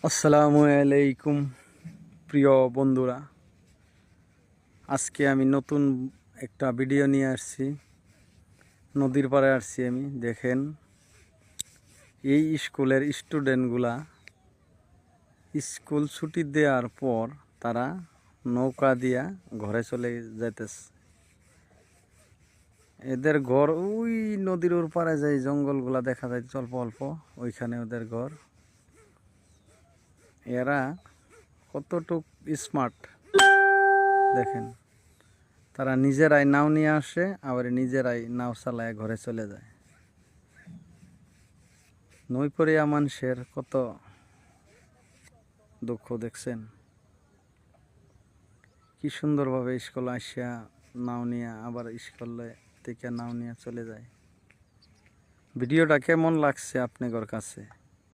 আসসালামু আলাইকুম প্রিয় বন্ধুরা, আজকে আমি নতুন একটা ভিডিও নিয়ে আসছি। নদীর পাড়ে আসছি আমি। দেখেন, এই স্কুলের স্টুডেন্টগুলা স্কুল ছুটি দেওয়ার পর তারা নৌকা দিয়া ঘরে চলে যাইতেছে। এদের ঘর ওই নদীর ওর পাড়ে যে জঙ্গলগুলা দেখা যায় অল্প অল্প, ওইখানে ওদের ঘর। এরা কতটুক স্মার্ট দেখেন, তারা নিজেরাই নাও নিয়ে আসে, আবার নিজেরাই নাও চালায় ঘরে চলে যায়। নৈপরিয়া মানুষের কত দুঃখ দেখছেন, কি সুন্দরভাবে স্কুল আসিয়া নাও নিয়ে আবার স্কুলে থেকে নাও নিয়ে চলে যায়। ভিডিওটা কেমন লাগছে আপনাদের কাছে?